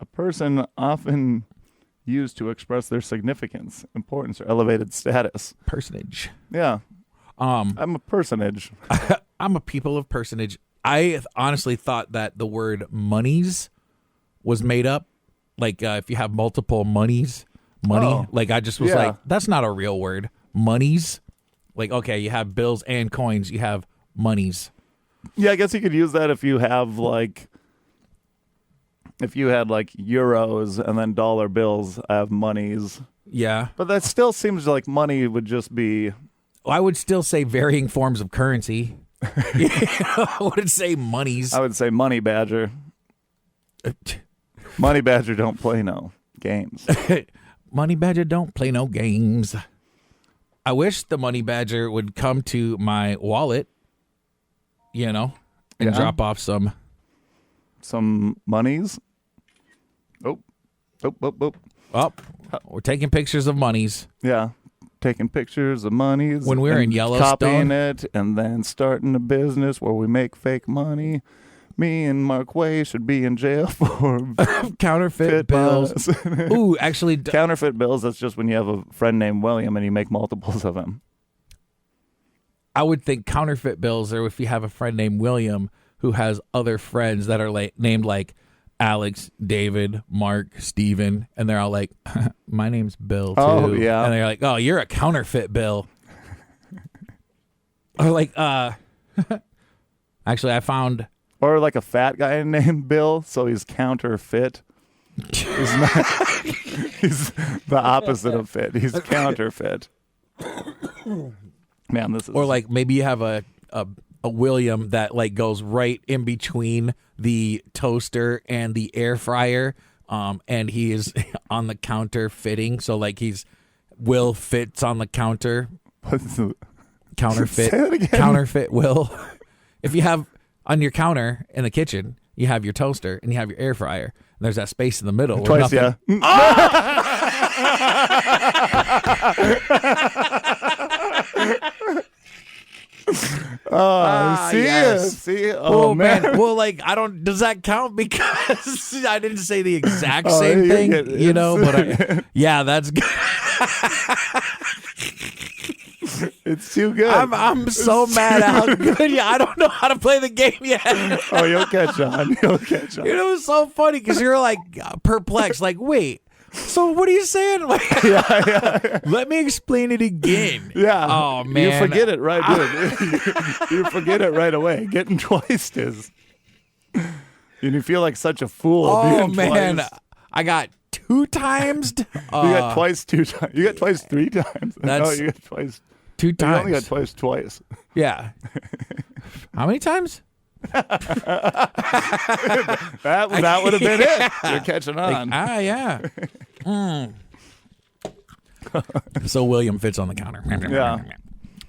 A: A person often used to express their significance, importance, or elevated status.
B: Personage.
A: Yeah. I'm a personage.
B: I'm a people of personage. I honestly thought that the word monies was made up. Like if you have multiple monies. Money, like I just was like, that's not a real word. Monies, like okay, you have bills and coins. You have monies.
A: Yeah, I guess you could use that if you have like, if you had like euros and then dollar bills. I have monies.
B: Yeah,
A: but that still seems like money would just be.
B: I would still say varying forms of currency. I wouldn't say monies.
A: I would say money badger. Money badger don't play no games.
B: Money Badger don't play no games. I wish the Money Badger would come to my wallet, and drop off some
A: monies. Oh,
B: we're taking pictures of monies.
A: Yeah, taking pictures of monies.
B: When we were in Yellowstone.
A: Copying it and then starting a business where we make fake money. Me and Marquay should be in jail for
B: counterfeit bills. Ooh, actually,
A: counterfeit bills. That's just when you have a friend named William and you make multiples of him.
B: I would think counterfeit bills are if you have a friend named William who has other friends that are named like Alex, David, Mark, Steven, and they're all like, my name's Bill too.
A: Oh, yeah.
B: And they're like, oh, you're a counterfeit bill. Or like, actually, I found.
A: Or like a fat guy named Bill, so he's counterfeit. He's the opposite of fit. He's counterfeit. Man, this is.
B: Or like maybe you have a William that like goes right in between the toaster and the air fryer, and he is on the counter fitting. So like Will fits on the counter. Counterfeit.
A: Say that again.
B: Counterfeit Will. If you have. On your counter in the kitchen, you have your toaster and you have your air fryer. And there's that space in the middle.
A: Twice, yeah. See,
B: yes.
A: see. Oh man.
B: Well, like does that count because I didn't say the exact same thing, But yeah, that's good.
A: It's too good.
B: I'm so mad at how good I don't know how to play the game yet.
A: Oh, you'll catch on. You'll catch on.
B: It was so funny because you're like perplexed, like, wait. So what are you saying? Like, let me explain it again.
A: Yeah.
B: Oh man,
A: you forget it right. You forget it right away. Getting twice is, and you feel like such a fool.
B: Oh man,
A: twice.
B: I got 2 times.
A: You got twice 2 times. You got twice 3 times. No, you got twice
B: 2 times.
A: You only got twice.
B: Yeah. How many times?
A: That would have been it. You're catching on.
B: Yeah. So William fits on the counter.
A: Yeah.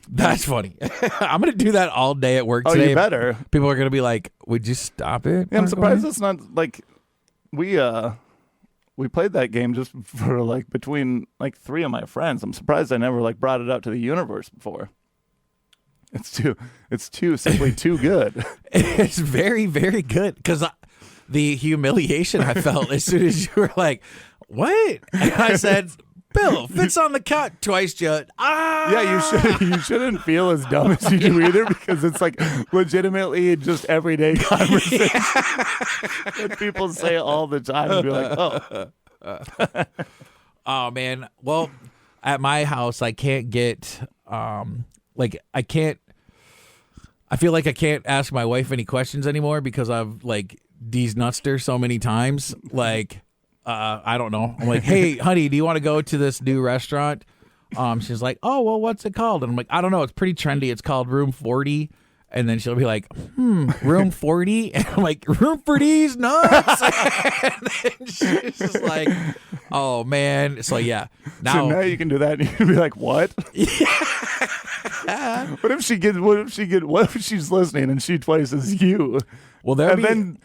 B: That's funny. I'm going to do that all day at work today.
A: You better.
B: People are going to be like, would you stop it?
A: Yeah, I'm surprised it's not like we played that game just for like between like 3 of my friends. I'm surprised I never like brought it out to the universe before. It's simply too good.
B: It's very, very good because the humiliation I felt as soon as you were like, what? And I said, Bill, fits on the couch twice, Judd.
A: Yeah, you shouldn't feel as dumb as you do either because it's like legitimately just everyday conversation that people say all the time and be like, oh.
B: Oh, man. Well, at my house, I can't get, I feel like I can't ask my wife any questions anymore because I've like D's nutsed her so many times. Like, I don't know. I'm like, hey, honey, do you want to go to this new restaurant? She's like, oh, well, what's it called? And I'm like, I don't know. It's pretty trendy. It's called Room 40. And then she'll be like, Room 40? And I'm like, Room for D's nuts. And then she's just like, oh, man. So, yeah.
A: So now you can do that and you can be like, what?
B: Yeah.
A: What if she's listening and she twice as you?
B: Well,
A: then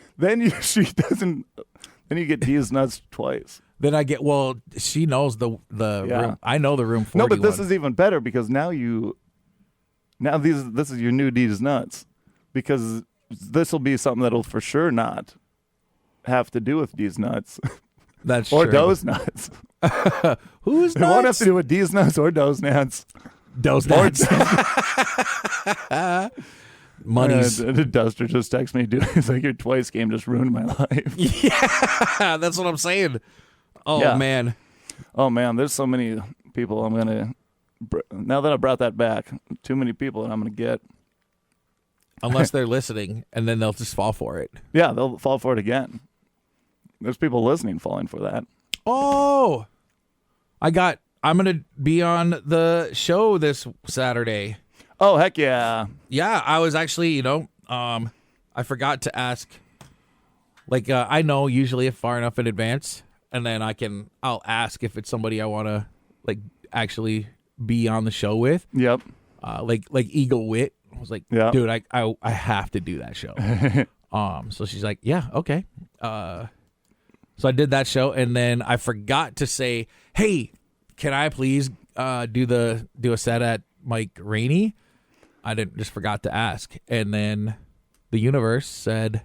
A: you get D's nuts twice.
B: Then I get, well, she knows the room. I know the Room 40.
A: No, but this is even better because now this is your new D's nuts because this will be something that'll for sure not have to do with D's nuts.
B: That's
A: or
B: true.
A: Doe's nuts.
B: Who's nuts?
A: It won't have to do with D's nuts or Doe's nuts.
B: Doe's nuts. Money's.
A: Duster just texted me, dude. He's like, your twice game just ruined my life.
B: Yeah, that's what I'm saying. Oh, man.
A: Oh, man. There's so many people I'm going to. Now that I brought that back, too many people that I'm going to get.
B: Unless they're listening, and then they'll just fall for it.
A: Yeah, they'll fall for it again. There's people listening falling for that.
B: Oh, I'm going to be on the show this Saturday.
A: Oh, heck yeah.
B: Yeah, I was actually, I forgot to ask. Like, I know usually far enough in advance, and then I'll ask if it's somebody I want to, like, actually be on the show with.
A: Yep.
B: Like Eagle Wit. I was like, dude, I have to do that show. So she's like, yeah, okay. So I did that show, and then I forgot to say, hey, can I please do a set at Mike Rainey? I just forgot to ask, and then the universe said,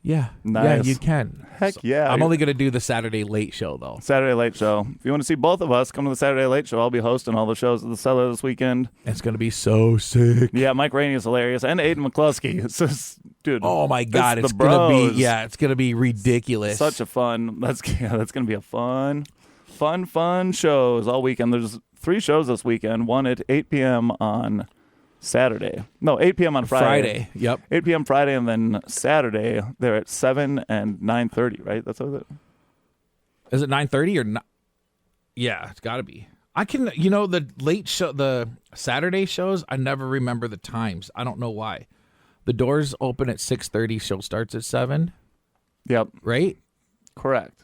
B: yeah,
A: nice.
B: Yeah, you can.
A: Heck yeah.
B: I'm only going to do the Saturday late show, though.
A: Saturday late show. If you want to see both of us, come to the Saturday late show. I'll be hosting all the shows at the Cellar this weekend.
B: It's going to be so sick.
A: Yeah, Mike Rainey is hilarious, and Aiden McCluskey. It's just, dude.
B: Oh my God,
A: it's
B: going to be it's going to be ridiculous.
A: Such a fun. That's going to be a fun shows all weekend. There's 3 shows this weekend. One at 8 p.m. on Saturday. No, 8 p.m. on Friday.
B: Yep.
A: 8 p.m. Friday, and then Saturday they're at 7 and 9:30. Right? That's what it is.
B: Is it 9:30 or not? Yeah, it's got to be. I can, the late show, the Saturday shows. I never remember the times. I don't know why. The doors open at 6:30. Show starts at 7.
A: Yep.
B: Right.
A: Correct.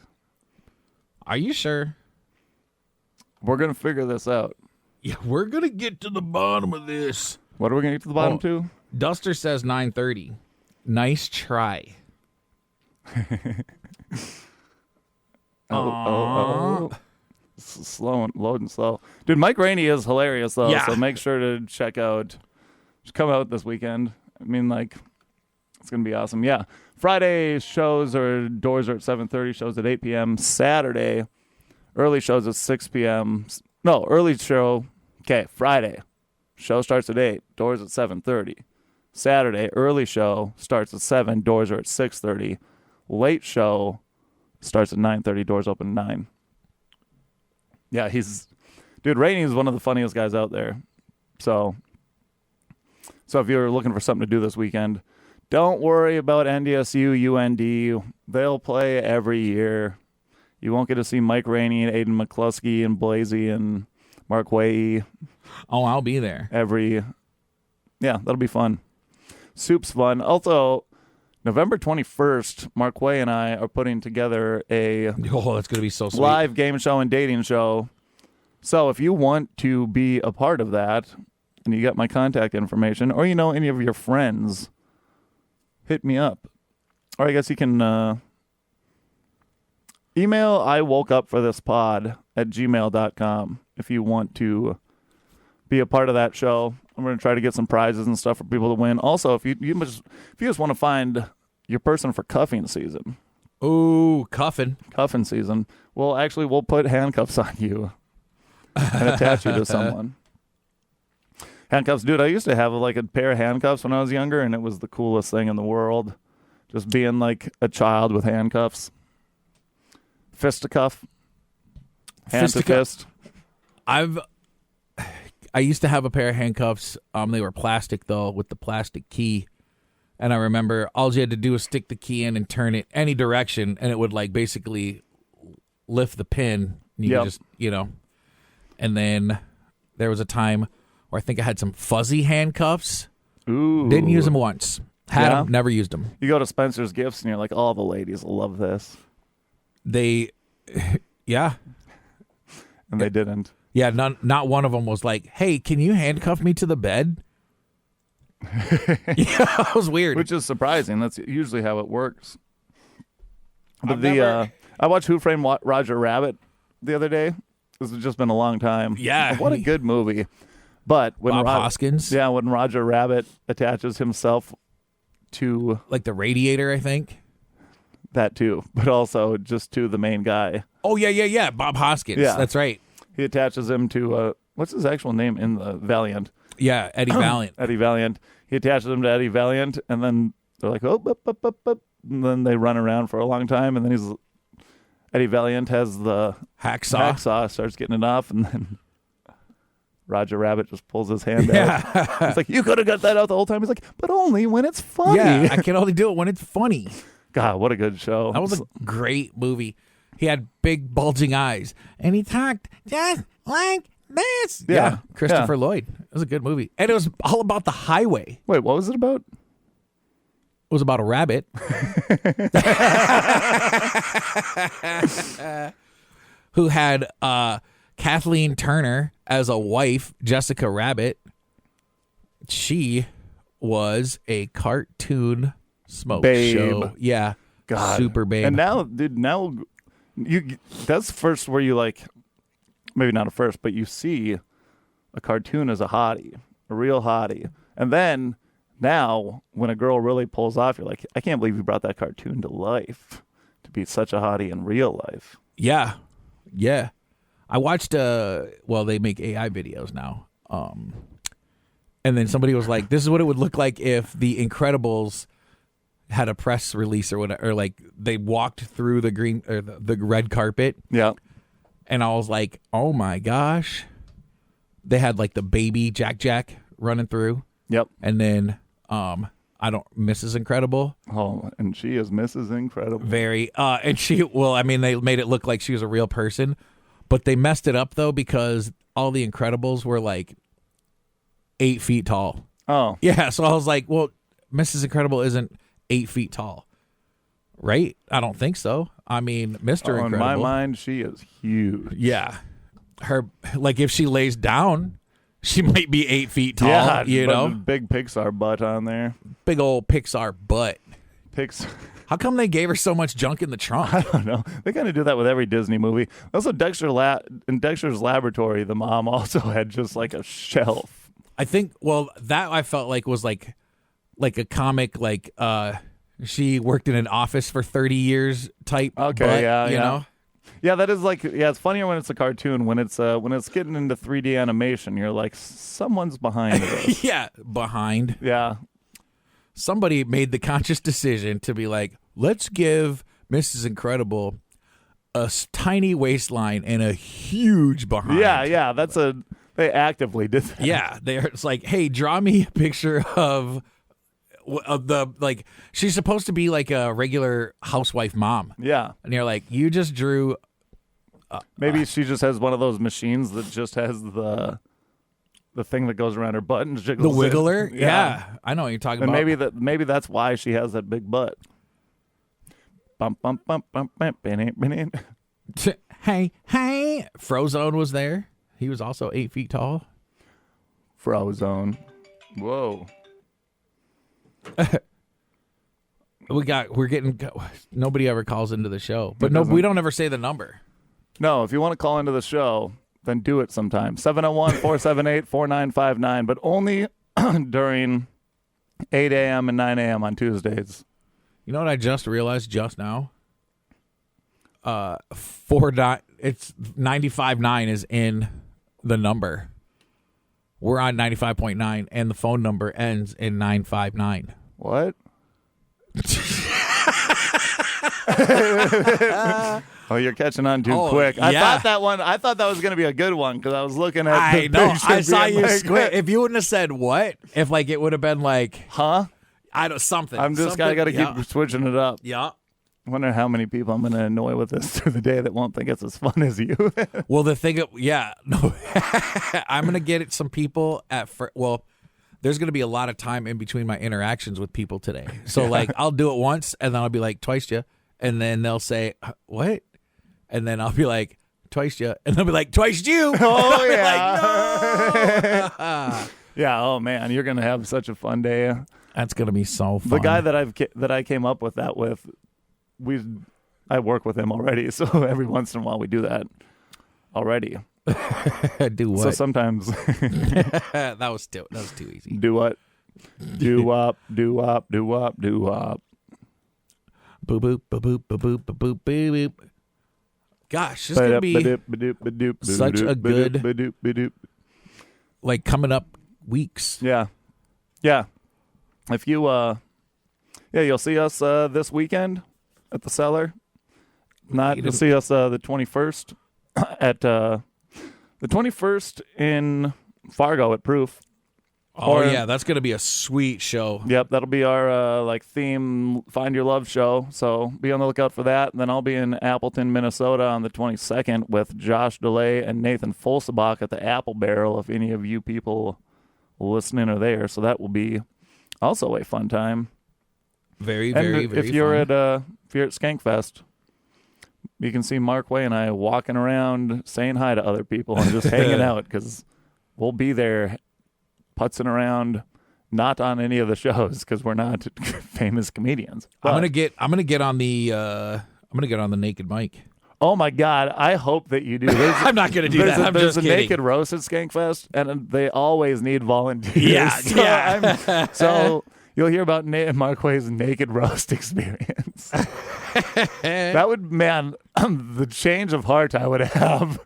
B: Are you sure?
A: We're gonna figure this out.
B: Yeah, we're gonna get to the bottom of this.
A: What are we going to get to the bottom to?
B: Duster says 9:30. Nice try.
A: Oh. Slow and loading slow. Dude, Mike Rainey is hilarious, though, so make sure to check out Just come out this weekend. I mean, like, it's going to be awesome. Yeah. Friday shows doors are at 7:30, shows at 8 p.m. Saturday, early shows at 6 p.m. No, early show. Okay, Friday. Show starts at 8, doors at 7:30. Saturday, early show starts at 7, doors are at 6:30. Late show starts at 9:30, doors open at 9. Yeah, dude, Rainey is one of the funniest guys out there. So if you're looking for something to do this weekend, don't worry about NDSU, UND. They'll play every year. You won't get to see Mike Rainey and Aiden McCluskey and Blaise and Marquay.
B: Oh, I'll be there.
A: Yeah, that'll be fun. Soup's fun. Also, November 21st, Marquay and I are putting together a
B: that's going to be so sweet.
A: live game show and dating show. So if you want to be a part of that, and you got my contact information, or you know any of your friends, hit me up. Or I guess you can email iwokeupforthispod@gmail.com if you want to be a part of that show. I'm going to try to get some prizes and stuff for people to win. Also, if you just want to find your person for cuffing season.
B: Ooh, cuffing
A: season. We'll put handcuffs on you and attach you to someone. Handcuffs, dude, I used to have like a pair of handcuffs when I was younger, and it was the coolest thing in the world. Just being like a child with handcuffs. Fisticuff. Hand to fist.
B: I used to have a pair of handcuffs. They were plastic, though, with the plastic key. And I remember all you had to do was stick the key in and turn it any direction, and it would, like, basically lift the pin. And you could just, And then there was a time where I think I had some fuzzy handcuffs.
A: Ooh.
B: Didn't use them once. Had them, never used them.
A: You go to Spencer's Gifts, and you're like, all the ladies will love this.
B: Yeah.
A: And they didn't.
B: Yeah, not one of them was like, "Hey, can you handcuff me to the bed?" Yeah, it was weird.
A: Which is surprising. That's usually how it works. But I watched Who Framed Roger Rabbit the other day. This has just been a long time.
B: Yeah,
A: what a good movie. But when
B: Bob Hoskins,
A: when Roger Rabbit attaches himself to
B: like the radiator, I think
A: that too, but also just to the main guy.
B: Oh yeah, Bob Hoskins. Yeah, that's right.
A: He attaches him to what's his actual name in the Valiant?
B: Yeah, Eddie Valiant.
A: Eddie Valiant. He attaches him to Eddie Valiant, and then they're like, oh, and then they run around for a long time, and then Eddie Valiant has the hacksaw, starts getting it off, and then Roger Rabbit just pulls his hand out. He's like, you could have got that out the whole time. He's like, but only when it's funny.
B: Yeah, I can only do it when it's funny.
A: God, what a good show.
B: That was a great movie. He had big bulging eyes, and he talked just like this. Yeah. Christopher Lloyd. It was a good movie. And it was all about the highway.
A: Wait, what was it about?
B: It was about a rabbit. Who had Kathleen Turner as a wife, Jessica Rabbit. She was a cartoon smoke show. Yeah.
A: God.
B: Super babe.
A: And now, dude, that's first where you like, maybe not a first, but you see a cartoon as a hottie, a real hottie. And then now when a girl really pulls off, you're like, I can't believe you brought that cartoon to life to be such a hottie in real life.
B: Yeah. Yeah. I watched, they make AI videos now. And then somebody was like, this is what it would look like if The Incredibles had a press release or whatever, or like they walked through the green or the red carpet.
A: Yeah.
B: And I was like, oh my gosh. They had like the baby Jack running through.
A: Yep.
B: And then Mrs. Incredible.
A: Oh, and she is Mrs. Incredible.
B: Very. And they made it look like she was a real person, but they messed it up though because all the Incredibles were like 8 feet tall.
A: Oh.
B: Yeah. So I was like, well, Mrs. Incredible isn't 8 feet tall, right? I don't think so. I mean, Mr. Incredible.
A: In my mind, she is huge.
B: Yeah. Her, like, if she lays down, she might be 8 feet tall.
A: Yeah,
B: you know,
A: big Pixar butt on there.
B: Big old Pixar butt.
A: Pixar.
B: How come they gave her so much junk in the trunk?
A: I don't know. They kind of do that with every Disney movie. Also, in Dexter's Laboratory, the mom also had just like a shelf
B: I think, well, that I felt like was like a comic, like she worked in an office for 30 years type.
A: Okay,
B: butt,
A: yeah,
B: you
A: yeah.
B: know?
A: Yeah, that is like, yeah, it's funnier when it's a cartoon. When it's getting into 3D animation, you're like, someone's behind this.
B: Yeah, behind.
A: Yeah.
B: Somebody made the conscious decision to be like, let's give Mrs. Incredible a tiny waistline and a huge behind.
A: Yeah, they actively did that.
B: Yeah, it's like, hey, draw me a picture of the, like, she's supposed to be like a regular housewife mom.
A: Yeah.
B: And you're like, you just drew.
A: Maybe she just has one of those machines that just has the thing that goes around her butt and jiggles
B: The wiggler?
A: it.
B: Yeah. I know what you're talking
A: And
B: about.
A: maybe that's why she has that big butt. Bump, bump, bump, bump, bump, bing, bing.
B: Hey. Frozone was there. He was also 8 feet tall.
A: Frozone. Whoa.
B: We're getting, nobody ever calls into the show, but
A: doesn't.
B: we don't ever say the number.
A: No, if you want to call into the show, then do it sometime. 701-478-4959, but only during 8 a.m. and 9 a.m. on Tuesdays.
B: You know what I just realized just now? It's 95.9 is in the number. We're on 95.9, and the phone number ends in 959.
A: What? Oh, you're catching on too quick. I thought that was going to be a good one because I was looking at
B: I
A: the
B: know.
A: picture
B: I saw
A: being
B: you
A: like,
B: squint. If you wouldn't have said what, if like it would have been like,
A: huh?
B: I don't something.
A: I'm just
B: something,
A: got to keep switching it up.
B: Yeah.
A: I wonder how many people I'm going to annoy with this through the day that won't think it's as fun as you.
B: Well, the thing, no, I'm gonna get some people well. There's gonna be a lot of time in between my interactions with people today. So like, I'll do it once, and then I'll be like, twice you, and then they'll say, what? And then I'll be like, twice you, and they'll be like, twice you.
A: Oh yeah.
B: Like, no.
A: Yeah. Oh man, you're gonna have such a fun day.
B: That's gonna be so fun.
A: The guy that I came up with that with, I work with him already, so every once in a while we do that already.
B: Do what?
A: So sometimes
B: that was too easy.
A: do what? Do up, do up, do up, do up.
B: Boop boop boop boop boop boop boop boop boop. Gosh, this is gonna be such a good, like, coming up weeks.
A: Yeah. If you you'll see us this weekend at the Cellar. You'll see us the 21st at the 21st in Fargo at Proof.
B: Oh yeah, that's gonna be a sweet show.
A: Yep, that'll be our theme Find Your Love show. So be on the lookout for that. And then I'll be in Appleton, Minnesota on the 22nd with Josh DeLay and Nathan Folsebach at the Apple Barrel. If any of you people listening are there, so that will be also a fun time.
B: Very
A: And
B: very
A: if you're
B: fun.
A: at Skankfest, you can see Marquay and I walking around saying hi to other people and just hanging out because we'll be there putzing around, not on any of the shows because we're not famous comedians. But,
B: I'm gonna get on the naked mic.
A: oh my God, I hope that you do.
B: I'm not gonna do that. I'm
A: there's
B: just
A: a
B: kidding.
A: naked roast at Skankfest, and they always need volunteers.
B: Yeah,
A: So you'll hear about Marquay's naked roast experience. That would, man, the change of heart I would have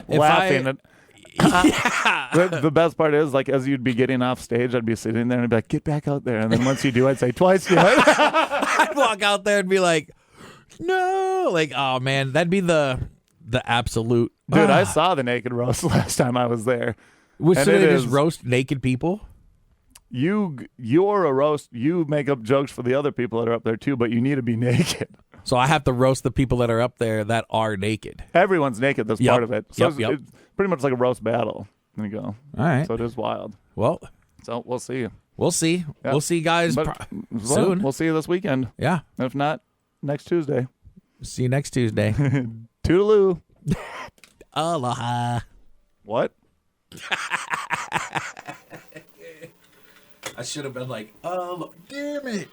A: laughing. The best part is, like, as you'd be getting off stage, I'd be sitting there and I'd be like, get back out there. And then once you do, I'd say twice.
B: I'd walk out there and be like, no, like, oh man, that'd be the absolute.
A: Dude, I saw the naked roast last time I was there.
B: So
A: and
B: they
A: it
B: just
A: is-
B: roast naked people?
A: You're a roast. You make up jokes for the other people that are up there too, but you need to be naked.
B: So I have to roast the people that are up there that are naked.
A: Everyone's naked. That's
B: Yep.
A: part of it. So
B: Yep.
A: it's pretty much like a roast battle. There you go.
B: All right.
A: So it is wild.
B: Well,
A: So we'll see.
B: we'll see.
A: Yeah.
B: We'll see, guys,
A: But,
B: soon.
A: We'll see you this weekend.
B: Yeah.
A: If not, next Tuesday.
B: See you next Tuesday.
A: Toodaloo.
B: Aloha.
A: What?
B: I should have been like, oh, damn it.